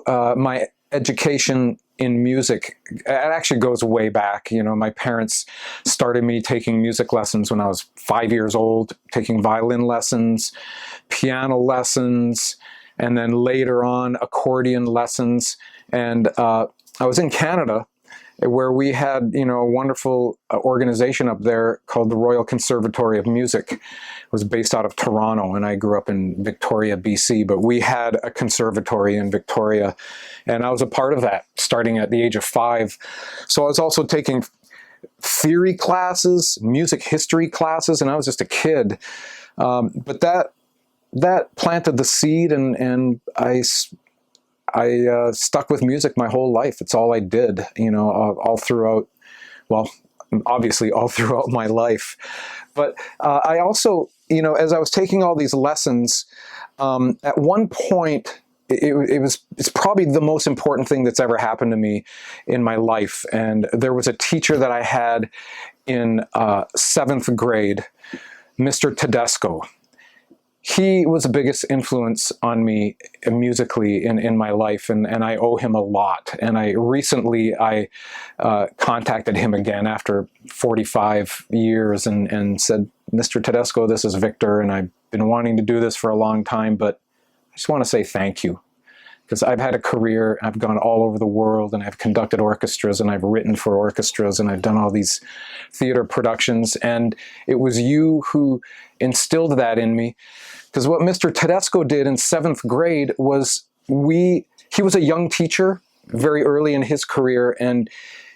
My education in music, it actually goes way back. You know, my parents started me taking music lessons when I was 5 years old, taking violin lessons, piano lessons, and then later on accordion lessons. And I was in Canada, where we had, you know, a wonderful organization up there called the Royal Conservatory of Music. It was based out of Toronto, and I grew up in Victoria, BC, but we had a conservatory in Victoria, and I was a part of that starting at the age of 5. So I was also taking theory classes, music history classes, and I was just a kid. But that planted the seed, and I stuck with music my whole life. It's all I did, you know, all throughout, well, obviously all throughout my life. But I also, you know, as I was taking all these lessons, at one point, it's probably the most important thing that's ever happened to me in my life. And there was a teacher that I had in 7th grade, Mr. Tedesco. He was the biggest influence on me musically in my life, and I owe him a lot. And I recently contacted him again after 45 years and said, Mr. Tedesco, this is Victor, and I've been wanting to do this for a long time, but I just want to say thank you. Because I've had a career, I've gone all over the world, and I've conducted orchestras, and I've written for orchestras, and I've done all these theater productions, and it was you who instilled that in me. Because what Mr. Tedesco did in 7th grade was, he was a young teacher very early in his career, and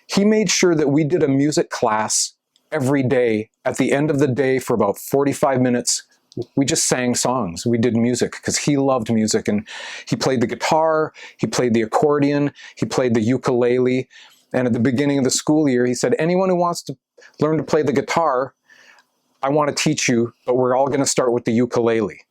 he made sure that we did a music class every day. At the end of the day, for about 45 minutes, we just sang songs. We did music because he loved music, and he played the guitar, he played the accordion, he played the ukulele. And at the beginning of the school year, he said, anyone who wants to learn to play the guitar, I want to teach you, but we're all going to start with the ukulele.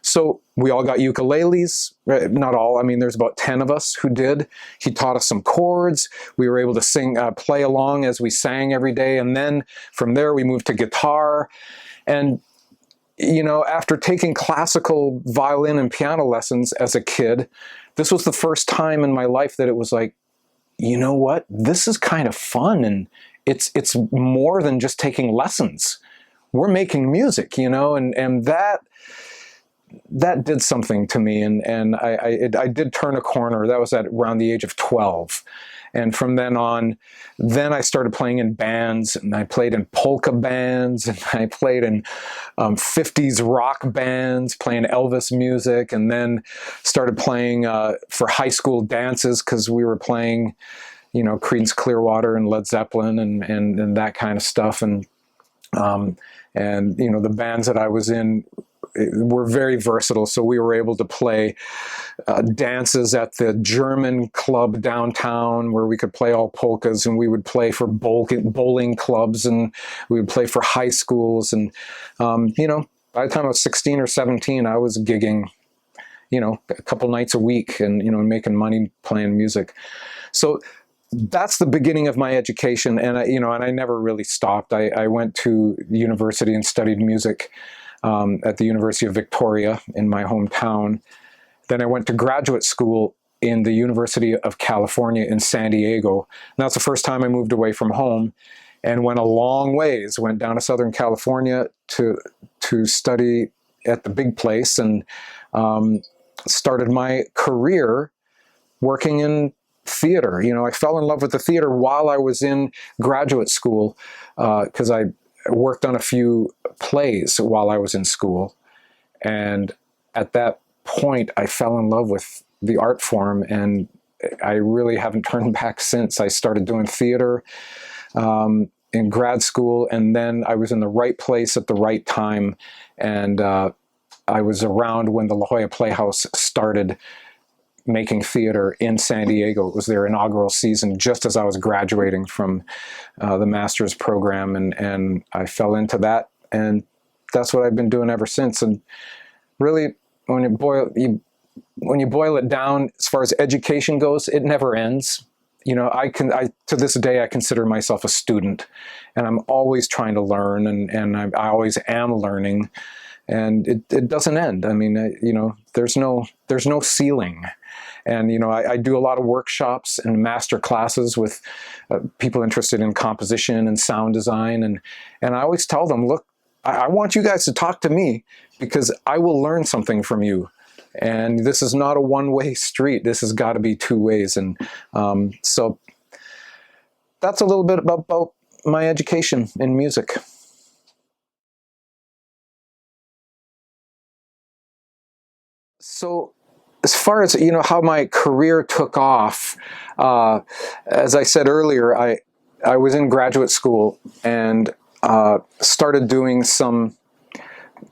So we all got ukuleles, not all, I mean, there's about 10 of us who did. He taught us some chords. We were able to sing, play along as we sang every day. And then from there, we moved to guitar. And you know, after taking classical violin and piano lessons as a kid, this was the first time in my life that it was like, you know what, this is kind of fun, and it's more than just taking lessons. We're making music, you know, and that did something to me, and I did turn a corner. That was at around the age of 12. And from then on, then I started playing in bands, and I played in polka bands, and I played in 50s rock bands, playing Elvis music, and then started playing for high school dances because we were playing, you know, Creedence Clearwater and Led Zeppelin and that kind of stuff. And you know, the bands that I was in were very versatile, so we were able to play dances at the German club downtown where we could play all polkas, and we would play for bowling clubs, and we would play for high schools. And you know, by the time I was 16 or 17, I was gigging, you know, a couple nights a week, and you know, making money playing music. So that's the beginning of my education, and I never really stopped. I went to university and studied music at the University of Victoria in my hometown. Then I went to graduate school in the University of California in San Diego. And that's the first time I moved away from home, and went a long ways. Went down to Southern California to study at the big place, and started my career working in theater. You know, I fell in love with the theater while I was in graduate school because I worked on a few plays while I was in school. And at that point, I fell in love with the art form, and I really haven't turned back since. I started doing theater in grad school, and then I was in the right place at the right time. And I was around when the La Jolla Playhouse started making theater in San Diego. It was their inaugural season just as I was graduating from the master's program, and I fell into that, and that's what I've been doing ever since. And really, when you boil it down, as far as education goes, it never ends. You know, to this day, I consider myself a student, and I'm always trying to learn, and I always am learning, and it doesn't end. I mean, you know, there's no ceiling. And you know, I do a lot of workshops and master classes with people interested in composition and sound design, and I always tell them, look, I want you guys to talk to me because I will learn something from you. And this is not a one-way street. This has got to be two ways. And so that's a little bit about my education in music. So as far as, you know, how my career took off, as I said earlier, I was in graduate school and started doing some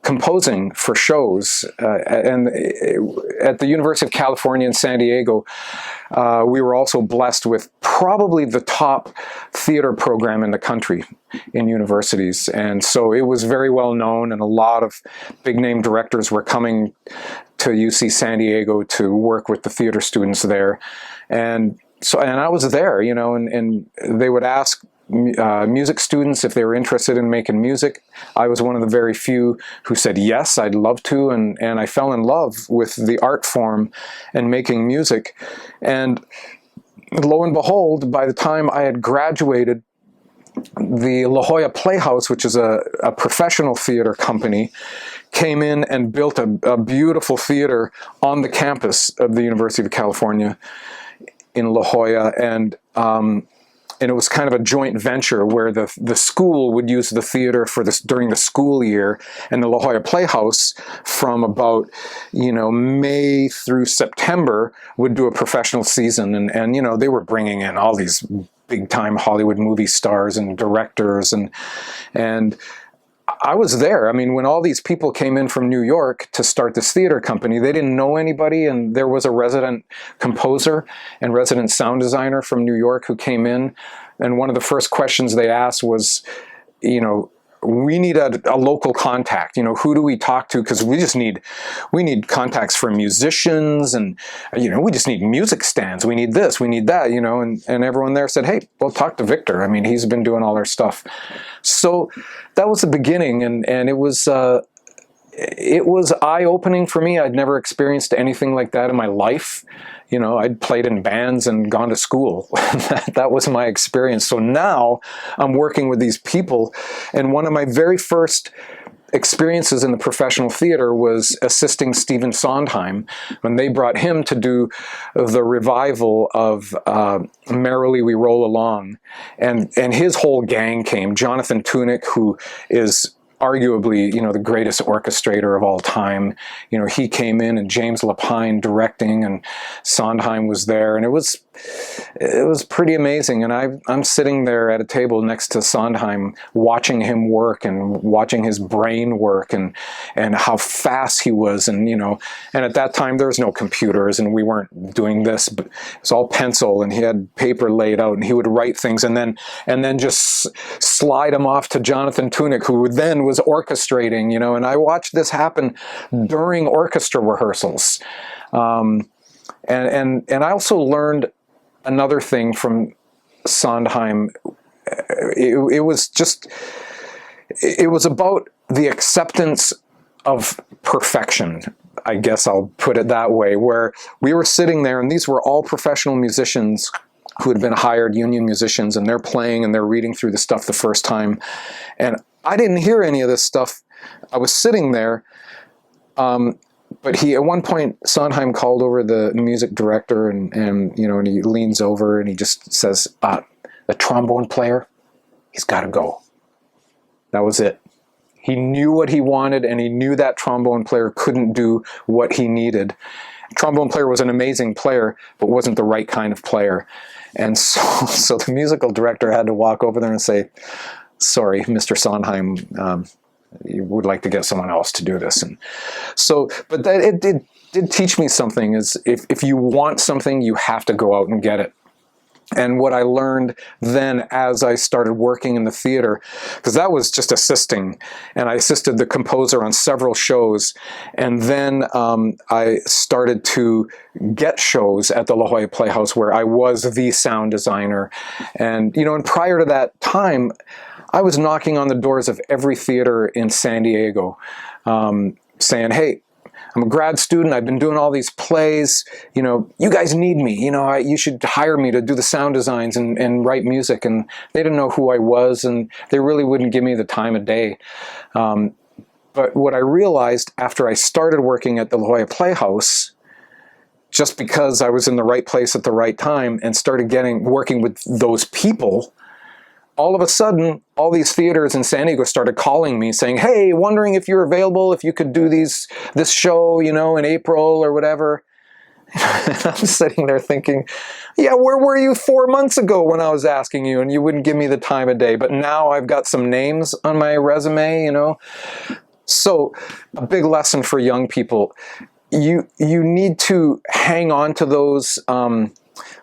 composing for shows, and at the University of California in San Diego, we were also blessed with probably the top theater program in the country in universities, and so it was very well known, and a lot of big name directors were coming to UC San Diego to work with the theater students there. And so, and I was there, you know, and they would ask music students if they were interested in making music. I was one of the very few who said yes, I'd love to, and I fell in love with the art form and making music. And lo and behold, by the time I had graduated, the La Jolla Playhouse, which is a professional theater company, came in and built a beautiful theater on the campus of the University of California in La Jolla, and it was kind of a joint venture where the school would use the theater for this during the school year, and the La Jolla Playhouse from about, you know, May through September would do a professional season, and you know, they were bringing in all these big time Hollywood movie stars and directors, and I was there. I mean, when all these people came in from New York to start this theater company, they didn't know anybody, and there was a resident composer and resident sound designer from New York who came in, and one of the first questions they asked was, you know, we need a local contact. You know, who do we talk to? Because we need contacts for musicians, and you know, we just need music stands. We need this, we need that. You know, and everyone there said, hey, well, talk to Victor. I mean, he's been doing all our stuff. So that was the beginning, and it was eye-opening for me. I'd never experienced anything like that in my life. You know, I'd played in bands and gone to school. That was my experience. So now I'm working with these people, and one of my very first experiences in the professional theater was assisting Stephen Sondheim when they brought him to do the revival of Merrily We Roll Along. And his whole gang came. Jonathan Tunick, who is arguably, you know, the greatest orchestrator of all time. You know, he came in, and James Lapine directing, and Sondheim was there, and it was pretty amazing. And I'm sitting there at a table next to Sondheim, watching him work and watching his brain work, and how fast he was. And you know, and at that time there was no computers, and we weren't doing this, but it was all pencil, and he had paper laid out, and he would write things and then just slide them off to Jonathan Tunick, who then was orchestrating, you know. And I watched this happen during orchestra rehearsals. And I also learned another thing from Sondheim. It was about the acceptance of perfection, I guess I'll put it that way, where we were sitting there, and these were all professional musicians who had been hired, union musicians, and they're playing and they're reading through the stuff the first time. And I didn't hear any of this stuff. I was sitting there, but at one point, Sondheim called over the music director, and you know, and he leans over and he just says, the trombone player, he's got to go. That was it. He knew what he wanted, and he knew that trombone player couldn't do what he needed. Trombone player was an amazing player, but wasn't the right kind of player. And so the musical director had to walk over there and say, sorry, Mr. Sondheim, you would like to get someone else to do this. And so, but that it did teach me something, is if you want something, you have to go out and get it. And what I learned then as I started working in the theater, because that was just assisting, and I assisted the composer on several shows, and then I started to get shows at the La Jolla Playhouse where I was the sound designer. And, you know, and prior to that time, I was knocking on the doors of every theater in San Diego, saying, hey, I'm a grad student. I've been doing all these plays. You know, you guys need me. You know, you should hire me to do the sound designs and write music. And they didn't know who I was, and they really wouldn't give me the time of day. But what I realized after I started working at the La Jolla Playhouse, just because I was in the right place at the right time and started working with those people, all of a sudden, all these theaters in San Diego started calling me saying, hey, wondering if you're available, if you could do this show, you know, in April or whatever. And I'm sitting there thinking, yeah, where were you 4 months ago when I was asking you and you wouldn't give me the time of day? But now I've got some names on my resume, you know. So a big lesson for young people, you need to hang on to those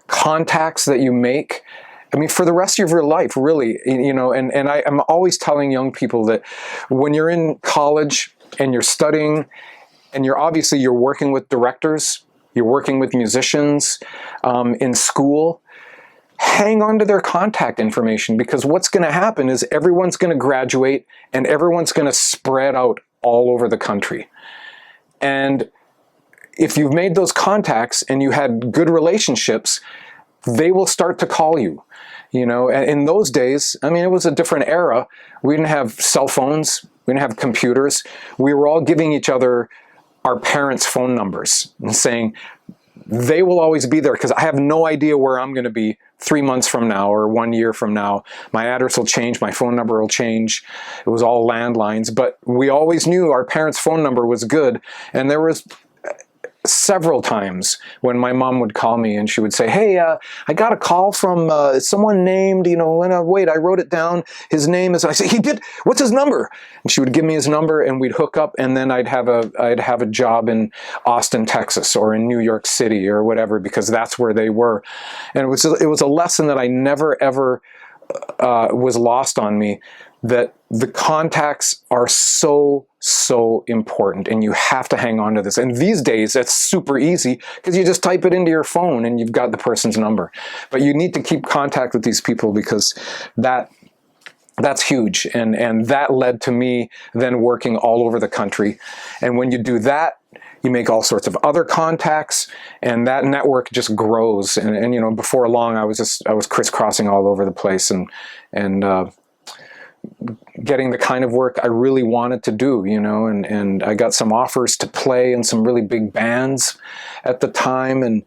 contacts that you make. I mean, for the rest of your life, really, you know, and I'm always telling young people that when you're in college and you're studying and you're working with directors, you're working with musicians in school, hang on to their contact information, because what's going to happen is everyone's going to graduate and everyone's going to spread out all over the country. And if you've made those contacts and you had good relationships, they will start to call you. You know, and in those days, I mean, it was a different era. We didn't have cell phones. We didn't have computers. We were all giving each other our parents' phone numbers and saying, they will always be there, because I have no idea where I'm going to be 3 months from now or 1 year from now. My address will change. My phone number will change. It was all landlines. But we always knew our parents' phone number was good. And there was several times when my mom would call me and she would say, hey, I got a call from someone named, you know, wait, I wrote it down. His name is, I say, he did, what's his number? And she would give me his number and we'd hook up, and then I'd have a job in Austin, Texas, or in New York City or whatever, because that's where they were. And it was a lesson that I never ever was lost on me, that the contacts are so important, and you have to hang on to this. And these days, it's super easy, because you just type it into your phone and you've got the person's number. But you need to keep contact with these people, because that's huge. And that led to me then working all over the country. And when you do that, you make all sorts of other contacts, and that network just grows. And you know, before long, I was crisscrossing all over the place and getting the kind of work I really wanted to do, you know, and I got some offers to play in some really big bands at the time, and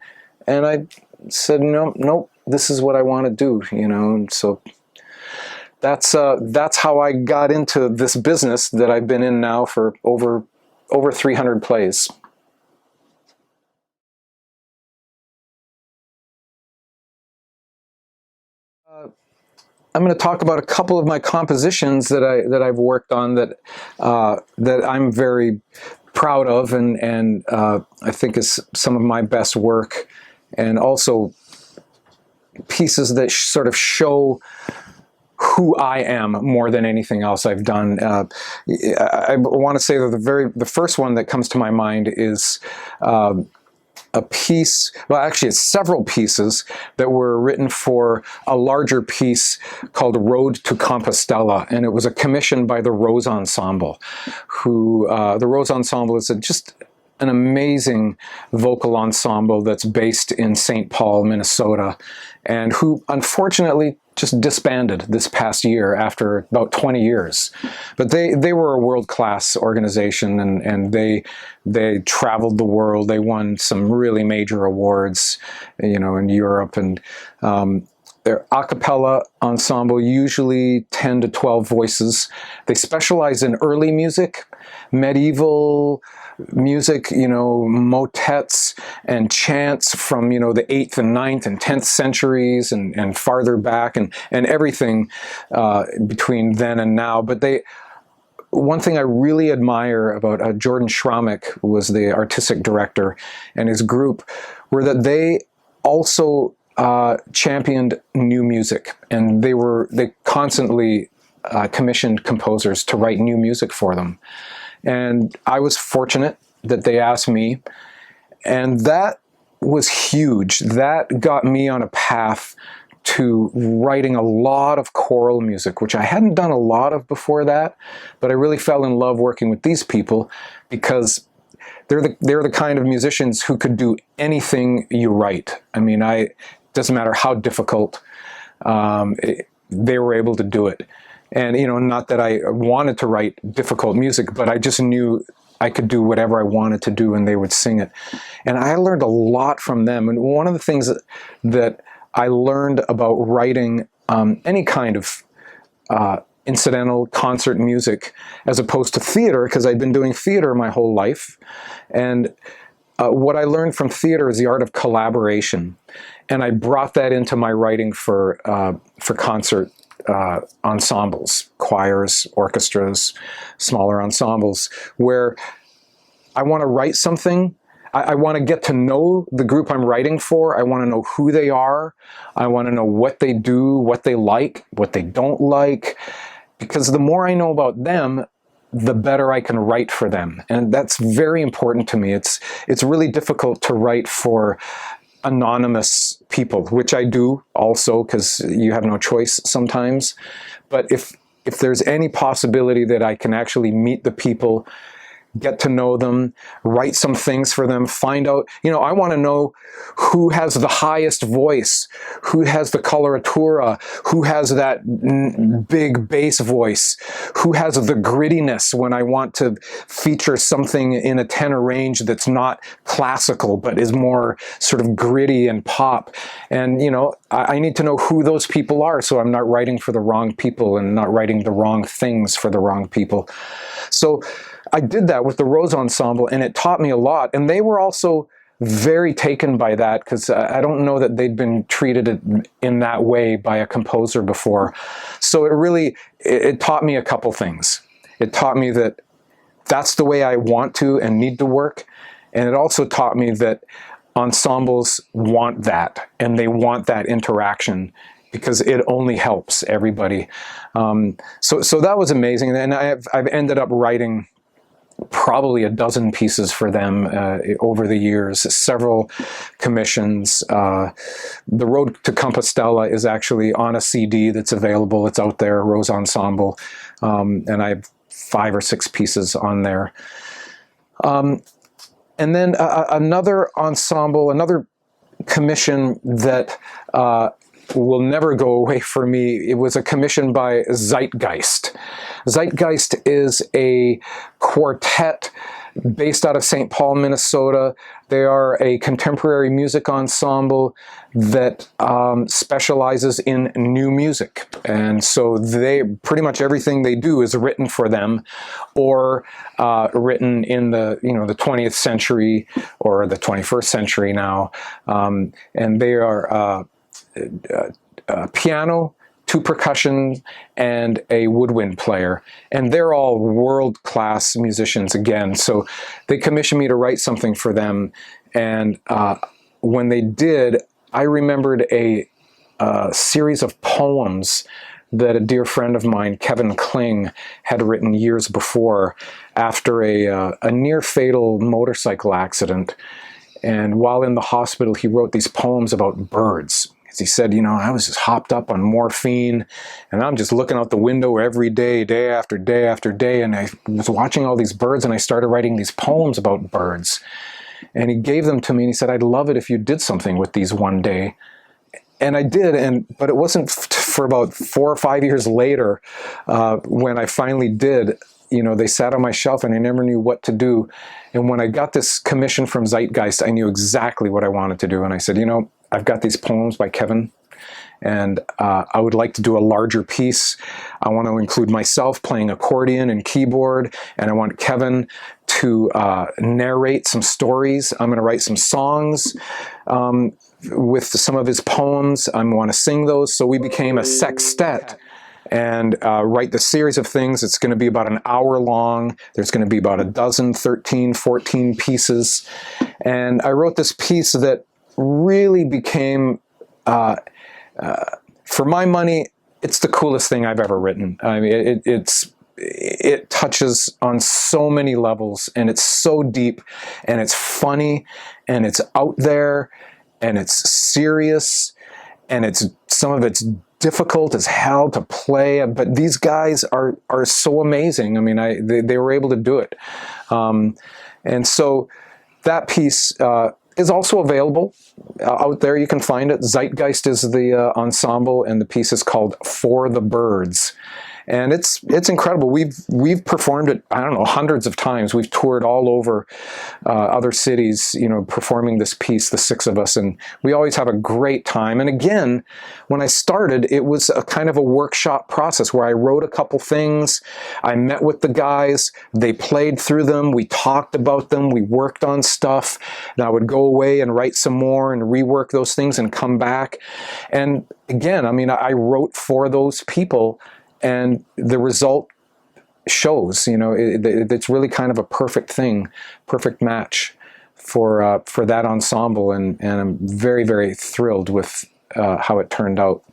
I said, nope, this is what I want to do, you know. And so that's how I got into this business that I've been in now for over 300 plays. I'm going to talk about a couple of my compositions that I've worked on that I'm very proud of, and I think is some of my best work, and also pieces that sort of show who I am more than anything else I've done. I want to say that the first one that comes to my mind is a piece, well, actually it's several pieces that were written for a larger piece called Road to Compostela, and it was a commission by the Rose Ensemble, who, the Rose Ensemble is just an amazing vocal ensemble that's based in St. Paul, Minnesota, and who unfortunately just disbanded this past year after about 20 years. But they were a world-class organization, and they traveled the world. They won some really major awards, you know, in Europe, and they're a cappella ensemble, usually 10 to 12 voices. They specialize in early music, medieval music, you know, motets and chants from, you know, the 8th and 9th and 10th centuries and farther back, and everything between then and now. But one thing I really admire about Jordan Schramek, who was the artistic director, and his group, were that they also championed new music, and they constantly commissioned composers to write new music for them. And I was fortunate that they asked me, and that was huge. That got me on a path to writing a lot of choral music, which I hadn't done a lot of before that, but I really fell in love working with these people, because they're the kind of musicians who could do anything you write. I mean, doesn't matter how difficult, they were able to do it. And, you know, not that I wanted to write difficult music, but I just knew I could do whatever I wanted to do and they would sing it. And I learned a lot from them. And one of the things that I learned about writing any kind of incidental concert music, as opposed to theater, because I'd been doing theater my whole life. And what I learned from theater is the art of collaboration. And I brought that into my writing for concert ensembles, choirs, orchestras, smaller ensembles, where I want to write something. I want to get to know the group I'm writing for. I want to know who they are. I want to know what they do, what they like, what they don't like. Because the more I know about them, the better I can write for them. And that's very important to me. It's really difficult to write for anonymous people, which I do also, because you have no choice sometimes. But if there's any possibility that I can actually meet the people, get to know them, write some things for them, find out, you know, I want to know who has the highest voice, who has the coloratura, who has that big bass voice, who has the grittiness when I want to feature something in a tenor range that's not classical, but is more sort of gritty and pop. And, you know, I need to know who those people are, so I'm not writing for the wrong people and not writing the wrong things for the wrong people. So I did that with the Rose Ensemble, and it taught me a lot. And they were also very taken by that, because I don't know that they'd been treated in that way by a composer before. So it taught me a couple things. It taught me that that's the way I want to and need to work. And it also taught me that ensembles want that, and they want that interaction, because it only helps everybody. So that was amazing. And I've ended up writing probably a dozen pieces for them over the years, several commissions. The Road to Compostela is actually on a CD that's available. It's out there, Rose Ensemble, and I have 5 or 6 pieces on there. And then another ensemble, another commission that will never go away for me. It was a commission by Zeitgeist. Zeitgeist is a quartet based out of St. Paul, Minnesota. They are a contemporary music ensemble that specializes in new music. And so pretty much everything they do is written for them, or written in the 20th century or the 21st century now. And they are piano, 2 percussion, and a woodwind player. And they're all world-class musicians again. So they commissioned me to write something for them. And when they did, I remembered a series of poems that a dear friend of mine, Kevin Ling, had written years before after a near-fatal motorcycle accident. And while in the hospital, he wrote these poems about birds. He said, you know, I was just hopped up on morphine, and I'm just looking out the window every day, day after day after day, and I was watching all these birds, and I started writing these poems about birds. And he gave them to me, and he said, I'd love it if you did something with these one day. And I did, but it wasn't for about 4 or 5 years later when I finally did. You know, they sat on my shelf, and I never knew what to do. And when I got this commission from Zeitgeist, I knew exactly what I wanted to do. And I said, you know, I've got these poems by Kevin, and I would like to do a larger piece. I want to include myself playing accordion and keyboard, and I want Kevin to narrate some stories. I'm going to write some songs with some of his poems. I want to sing those. So we became a sextet. And write the series of things. It's going to be about an hour long. There's going to be about 12, 13, 14 pieces. And I wrote this piece that really became, for my money, it's the coolest thing I've ever written. I mean, it touches on so many levels, and it's so deep, and it's funny, and it's out there, and it's serious, and some of it's difficult as hell to play, but these guys are so amazing. I mean, they were able to do it. And so that piece is also available out there. You can find it. Zeitgeist is the ensemble, and the piece is called For the Birds. And it's incredible. We've performed it, I don't know, hundreds of times. We've toured all over other cities, you know, performing this piece, the six of us, and we always have a great time. And again, when I started, it was a kind of a workshop process where I wrote a couple things, I met with the guys, they played through them, we talked about them, we worked on stuff, and I would go away and write some more and rework those things and come back. And again, I mean, I wrote for those people, and the result shows, you know, it's really kind of a perfect thing, perfect match for that ensemble, and I'm very, very thrilled with how it turned out.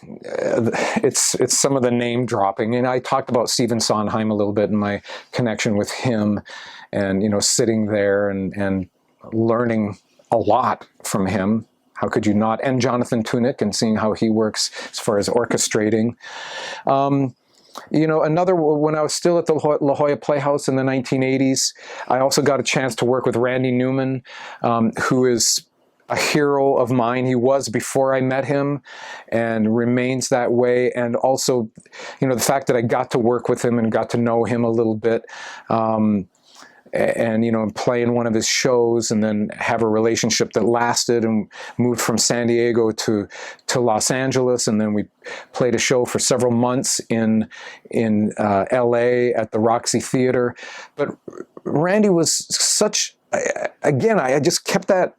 It's some of the name dropping, and I talked about Stephen Sondheim a little bit in my connection with him, and you know, sitting there and learning a lot from him. How could you not? And Jonathan Tunick, and seeing how he works as far as orchestrating. You know, when I was still at the La Jolla Playhouse in the 1980s, I also got a chance to work with Randy Newman, who is a hero of mine. He was before I met him and remains that way. And also, you know, the fact that I got to work with him and got to know him a little bit, and you know, play in one of his shows, and then have a relationship that lasted, and moved from San Diego to Los Angeles, and then we played a show for several months in LA at the Roxy Theater. But Randy was such, again, I just kept that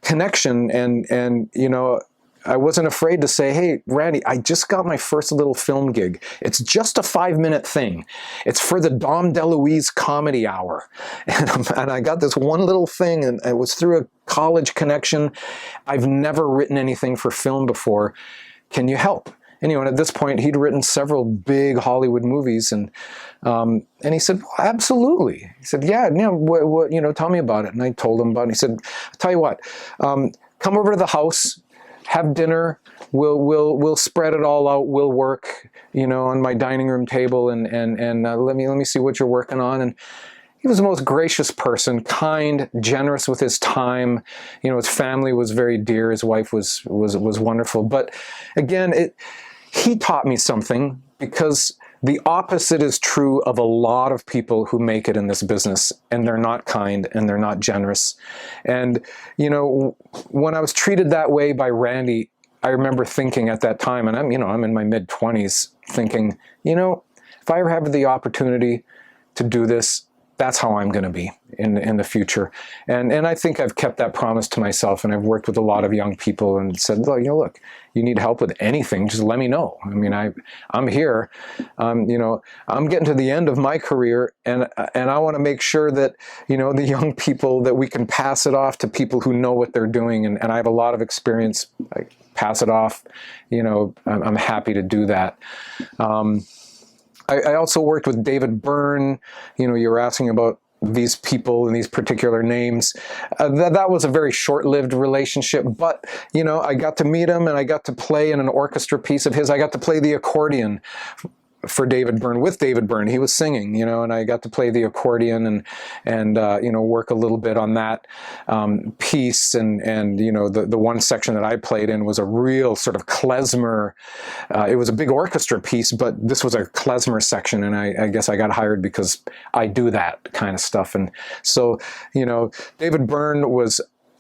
connection, and you know, I wasn't afraid to say, hey, Randy, I just got my first little film gig. It's just a 5-minute thing. It's for the Dom DeLuise Comedy Hour. And I got this one little thing, and it was through a college connection. I've never written anything for film before. Can you help? And, you know, and at this point, he'd written several big Hollywood movies, and he said, well, absolutely. He said, yeah, what, you know, tell me about it. And I told him about it. And he said, I'll tell you what, come over to the house, have dinner, we'll spread it all out, we'll work, you know, on my dining room table, and let me see what you're working on. And he was the most gracious person, kind, generous with his time. You know, his family was very dear, his wife was wonderful. But again, he taught me something, because the opposite is true of a lot of people who make it in this business, and they're not kind and they're not generous. And, you know, when I was treated that way by Randy, I remember thinking at that time, and I'm in my mid-20s, thinking, you know, if I ever have the opportunity to do this, that's how I'm going to be in the future. And I think I've kept that promise to myself, and I've worked with a lot of young people and said, well, you know, look, you need help with anything, just let me know. I mean, I'm here. You know, I'm getting to the end of my career, and I want to make sure that, you know, the young people, that we can pass it off to people who know what they're doing, and I have a lot of experience. I pass it off. You know, I'm happy to do that. I also worked with David Byrne. You know, you were asking about these people and these particular names. That was a very short-lived relationship, but, you know, I got to meet him, and I got to play in an orchestra piece of his. I got to play the accordion for David Byrne, with David Byrne. He was singing, you know, and I got to play the accordion and you know, work a little bit on that piece. And you know, the one section that I played in was a real sort of klezmer. It was a big orchestra piece, but this was a klezmer section, and I guess I got hired because I do that kind of stuff. And so, you know, David Byrne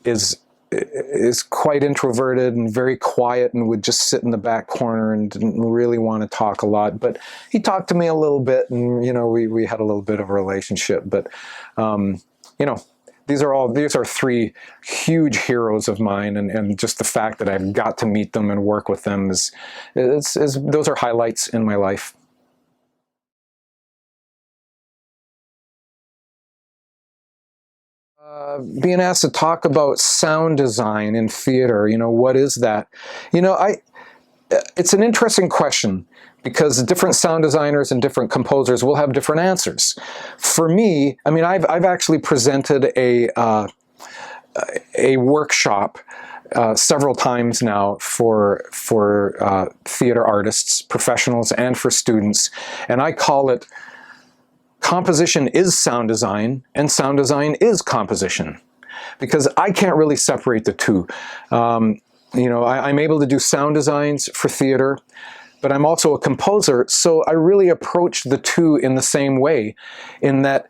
is quite introverted and very quiet, and would just sit in the back corner and didn't really want to talk a lot. But he talked to me a little bit, and, you know, we had a little bit of a relationship. But, you know, these are three huge heroes of mine, and just the fact that I've got to meet them and work with them those are highlights in my life. Being asked to talk about sound design in theater, you know, what is that? You know, it's an interesting question, because different sound designers and different composers will have different answers. For me, I mean, I've actually presented a workshop several times now for theater artists, professionals, and for students, and I call it composition is sound design, and sound design is composition, because I can't really separate the two. You know, I'm able to do sound designs for theater, but I'm also a composer, so I really approach the two in the same way, in that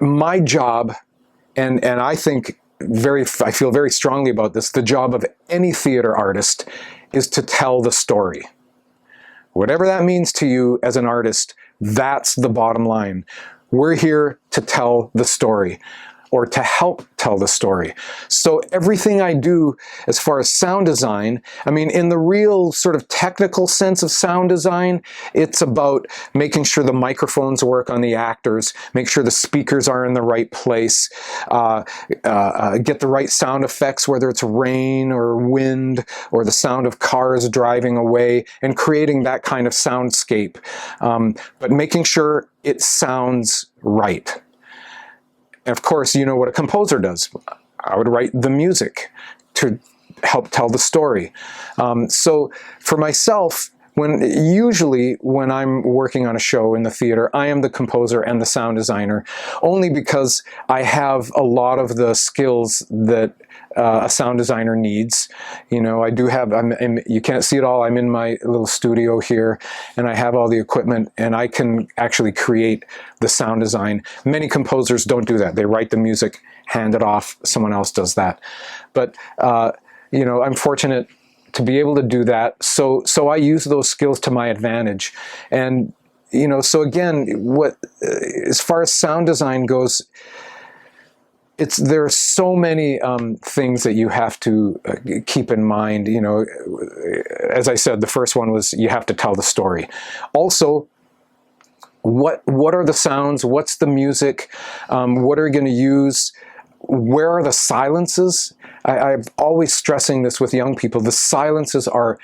my job, and I think I feel very strongly about this, the job of any theater artist is to tell the story. Whatever that means to you as an artist, that's the bottom line. We're here to tell the story, or to help tell the story. So everything I do as far as sound design, I mean, in the real sort of technical sense of sound design, it's about making sure the microphones work on the actors, make sure the speakers are in the right place, get the right sound effects, whether it's rain or wind or the sound of cars driving away, and creating that kind of soundscape. But making sure it sounds right. And of course, you know what a composer does. I would write the music to help tell the story. So for myself, usually when I'm working on a show in the theater, I am the composer and the sound designer, only because I have a lot of the skills that a sound designer needs. You know, I do have, you can't see it all, I'm in my little studio here, and I have all the equipment, and I can actually create the sound design. Many composers don't do that. They write the music, hand it off, someone else does that. But, you know, I'm fortunate to be able to do that, so I use those skills to my advantage. And, you know, so again, as far as sound design goes, there are so many things that you have to keep in mind. You know, as I said, the first one was you have to tell the story. Also, what are the sounds? What's the music? What are you going to use? Where are the silences? I'm always stressing this with young people. The silences are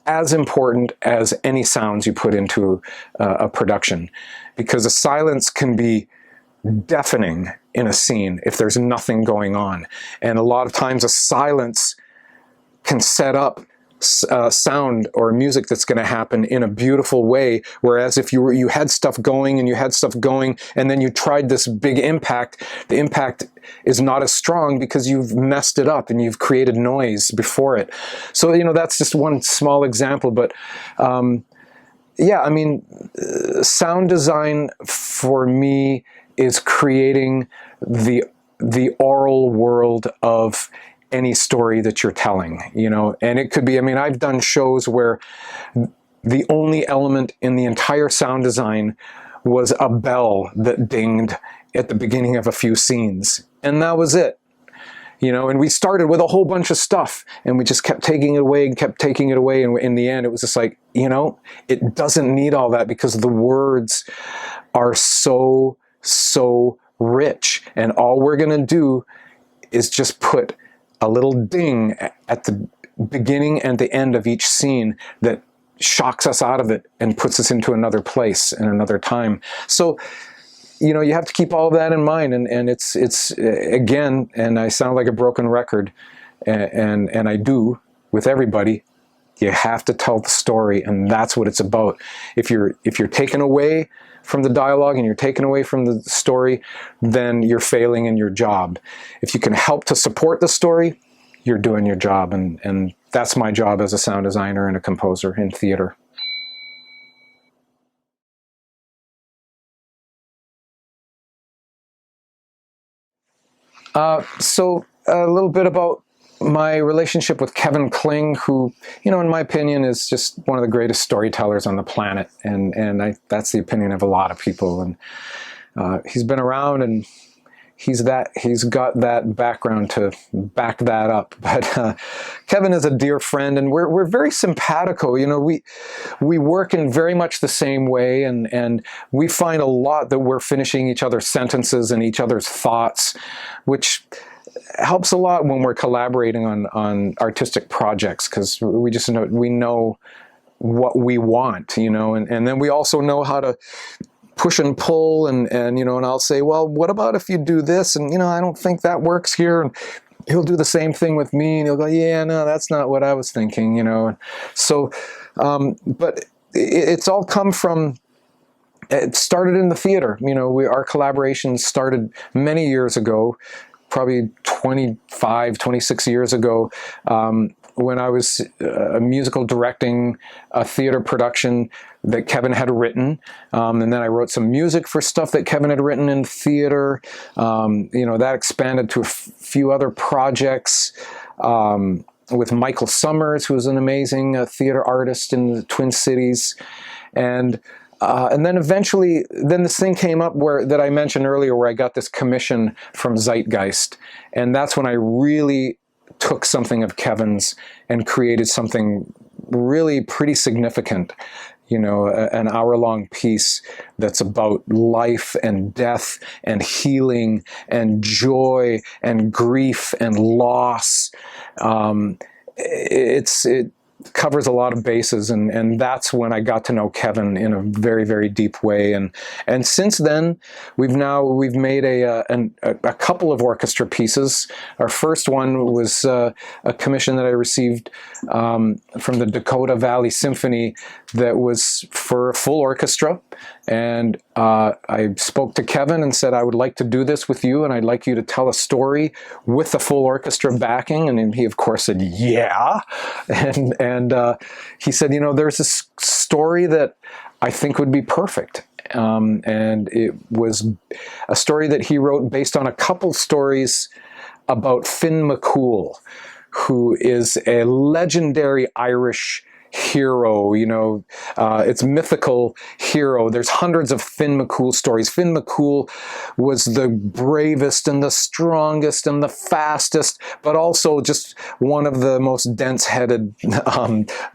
as important as any sounds you put into a production, because a silence can be deafening in a scene if there's nothing going on. And a lot of times a silence can set up sound or music that's going to happen in a beautiful way, whereas if you had stuff going and you had stuff going and then you tried this big impact, the impact is not as strong because you've messed it up and you've created noise before it. So, you know, that's just one small example, but yeah, I mean, sound design for me is creating the oral world of any story that you're telling, you know. And it could be, I mean, I've done shows where the only element in the entire sound design was a bell that dinged at the beginning of a few scenes, and that was it. You know, and we started with a whole bunch of stuff, and we just kept taking it away and kept taking it away, and in the end it was just like, you know, it doesn't need all that, because the words are so rich, and all we're gonna do is just put a little ding at the beginning and the end of each scene that shocks us out of it and puts us into another place and another time. So, you know, you have to keep all of that in mind, and it's again, and I sound like a broken record, and I do with everybody, you have to tell the story, and that's what it's about. If you're taken away from the dialogue and you're taken away from the story, then you're failing in your job. If you can help to support the story, you're doing your job, and that's my job as a sound designer and a composer in theater. So a little bit about my relationship with Kevin Ling, who, you know, in my opinion, is just one of the greatest storytellers on the planet, and that's the opinion of a lot of people. And he's been around, and he's got that background to back that up. But Kevin is a dear friend, and we're very simpatico. You know, we work in very much the same way, and we find a lot that we're finishing each other's sentences and each other's thoughts, which helps a lot when we're collaborating on artistic projects, because we just know what we want, you know, and then we also know how to push and pull, and you know, and I'll say, well, what about if you do this, and you know, I don't think that works here, he'll do the same thing with me, and he'll go, yeah, no, that's not what I was thinking, you know. So, but it's all come from, it started in the theater. You know, our collaborations started many years ago, probably 25, 26 years ago, when I was musical directing a theater production that Kevin had written. And then I wrote some music for stuff that Kevin had written in theater. You know, that expanded to a few other projects. With Michael Summers, who was an amazing theater artist in the Twin Cities. And then eventually, then this thing came up that I mentioned earlier, where I got this commission from Zeitgeist. And that's when I really took something of Kevin's and created something really pretty significant. You know, an hour-long piece that's about life and death and healing and joy and grief and loss. It covers a lot of bases, and that's when I got to know Kevin in a very, very deep way. And since then, we've made a couple of orchestra pieces. Our first one was a commission that I received from the Dakota Valley Symphony that was for a full orchestra. And I spoke to Kevin and said, I would like to do this with you, and I'd like you to tell a story with the full orchestra backing. And he, of course, said, yeah. And he said, you know, there's this story that I think would be perfect. And it was a story that he wrote based on a couple stories about Finn McCool, who is a legendary Irish hero. You know, it's mythical hero. There's hundreds of Finn McCool stories. Finn McCool was the bravest and the strongest and the fastest, but also just one of the most dense-headed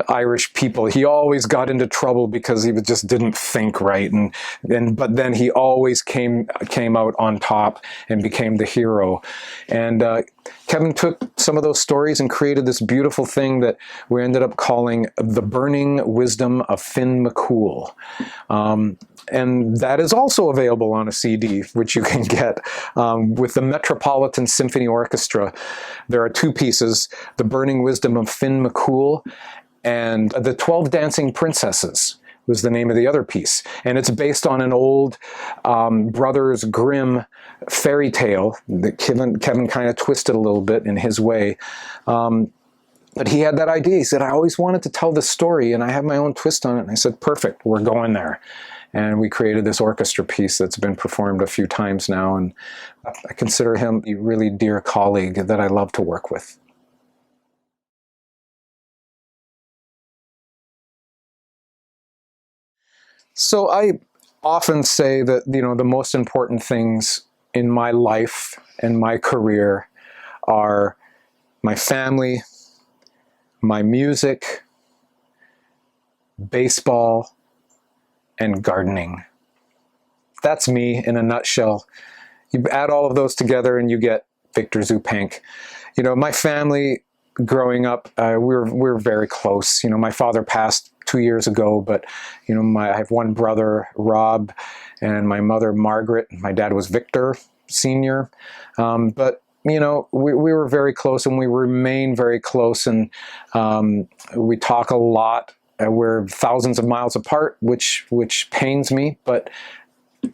Irish people. He always got into trouble because he just didn't think right, but then he always came out on top and became the hero. And Kevin took some of those stories and created this beautiful thing that we ended up calling The Burning Wisdom of Finn McCool. And that is also available on a CD, which you can get with the Metropolitan Symphony Orchestra. There are two pieces, The Burning Wisdom of Finn McCool and The 12 Dancing Princesses was the name of the other piece. And it's based on an old Brothers Grimm fairy tale that Kevin kind of twisted a little bit in his way. But he had that idea. He said, I always wanted to tell this story, and I have my own twist on it. And I said, perfect, we're going there. And we created this orchestra piece that's been performed a few times now. And I consider him a really dear colleague that I love to work with. So I often say that, you know, the most important things in my life and my career are my family, my music, baseball, and gardening. That's me in a nutshell. You add all of those together and you get Victor Zupanc. You know, my family growing up, we're very close. You know, my father passed 2 years ago, but you know, I have one brother, Rob, and my mother, Margaret. My dad was Victor Sr. But you know, we were very close, and we remain very close, and we talk a lot. We're thousands of miles apart, which pains me, but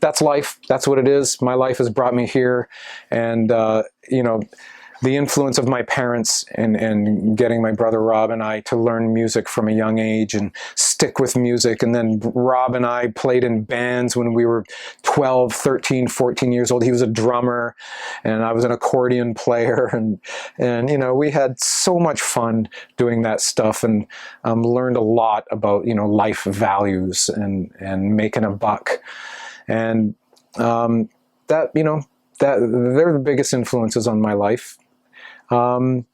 that's life. That's what it is. My life has brought me here, and you know, the influence of my parents and getting my brother Rob and I to learn music from a young age and stick with music. And then Rob and I played in bands when we were 12, 13, 14 years old. He was a drummer and I was an accordion player. And you know, we had so much fun doing that stuff, and learned a lot about, you know, life values and making a buck. And that, you know, that they're the biggest influences on my life. And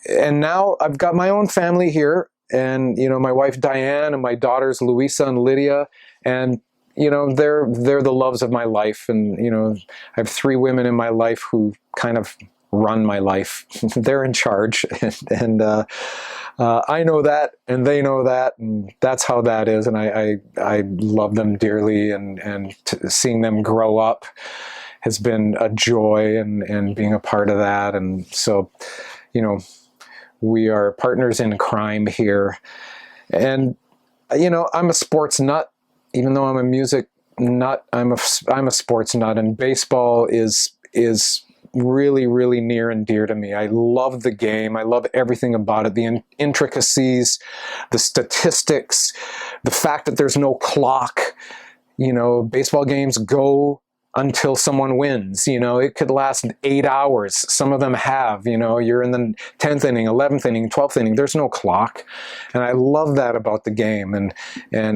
now I've got my own family here, and you know, my wife Diane and my daughters Louisa and Lydia, and you know, they're the loves of my life. And you know, I have 3 women in my life who kind of run my life. They're in charge, and I know that, and they know that, and that's how that is. And I love them dearly, and seeing them grow up. has been a joy, and being a part of that. And so, you know, we are partners in crime here. And, you know, I'm a sports nut, even though I'm a music nut. I'm a sports nut, and baseball is really, really near and dear to me. I love the game. I love everything about it. The intricacies, the statistics, the fact that there's no clock. You know, baseball games go until someone wins. You know, it could last 8 hours. Some of them have, you know, you're in the 10th inning, 11th inning, 12th inning. There's no clock. And I love that about the game. And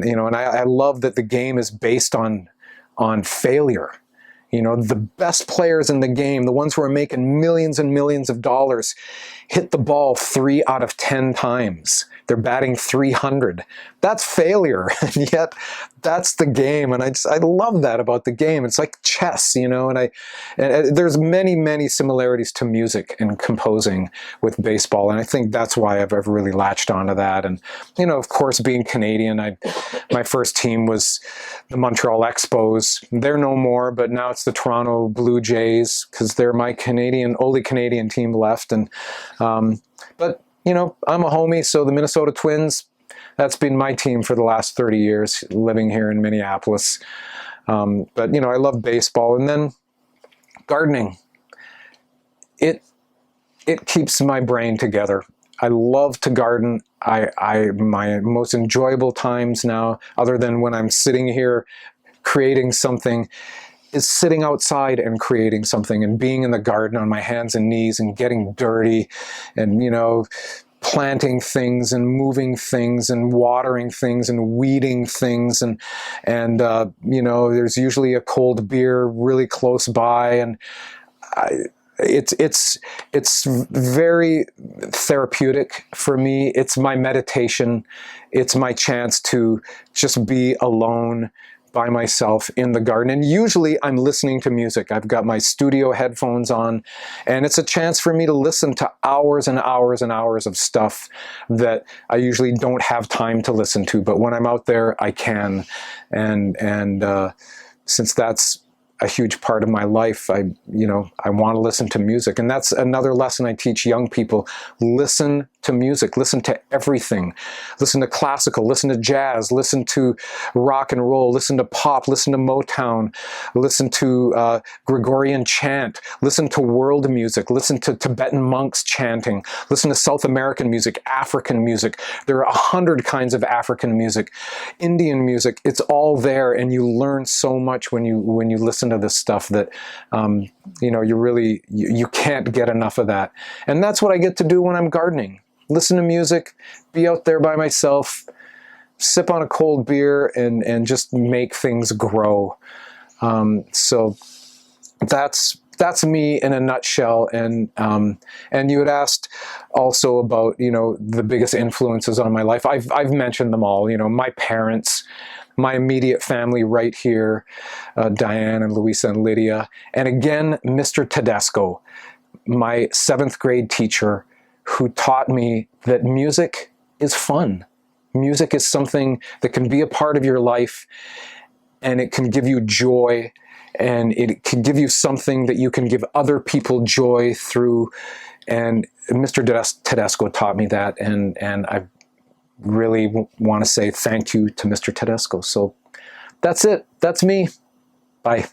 you know, and I love that the game is based on failure. You know, the best players in the game, the ones who are making millions and millions of dollars, hit the ball 3 out of 10 times. They're batting 300. That's failure, and yet that's the game. And I love that about the game. It's like chess, you know. And there's many similarities to music and composing with baseball, and I think that's why I've ever really latched onto that. And you know, of course, being Canadian, my first team was the Montreal Expos. They're no more, but now it's the Toronto Blue Jays, because they're my only Canadian team left. And but you know, I'm a homie, so the Minnesota Twins, that's been my team for the last 30 years, living here in Minneapolis. But, you know, I love baseball. And then gardening. It keeps my brain together. I love to garden. My most enjoyable times now, other than when I'm sitting here creating something, is sitting outside and creating something, and being in the garden on my hands and knees and getting dirty, and, you know, planting things and moving things and watering things and weeding things. And you know, there's usually a cold beer really close by, and it's very therapeutic for me. It's my meditation. It's my chance to just be alone by myself in the garden. And usually I'm listening to music. I've got my studio headphones on, and it's a chance for me to listen to hours and hours and hours of stuff that I usually don't have time to listen to. But when I'm out there, I can. And since that's a huge part of my life, I want to listen to music. And that's another lesson I teach young people. Listen to music, listen to everything. Listen to classical, listen to jazz, listen to rock and roll, listen to pop, listen to Motown, listen to Gregorian chant, listen to world music, listen to Tibetan monks chanting, listen to South American music, African music. There are 100 kinds of African music, Indian music. It's all there, and you learn so much when you listen to this stuff that you know, you can't get enough of that. And that's what I get to do when I'm gardening. Listen to music, be out there by myself, sip on a cold beer, and just make things grow. So that's me in a nutshell. And you had asked also about, you know, the biggest influences on my life. I've mentioned them all. You know, my parents, my immediate family right here, Diane and Louisa and Lydia, and again, Mr. Tedesco, my 7th grade teacher, who taught me that music is fun. Music is something that can be a part of your life, and it can give you joy, and it can give you something that you can give other people joy through. And Mr. Tedesco taught me that, and I really want to say thank you to Mr. Tedesco. So that's it. That's me. Bye.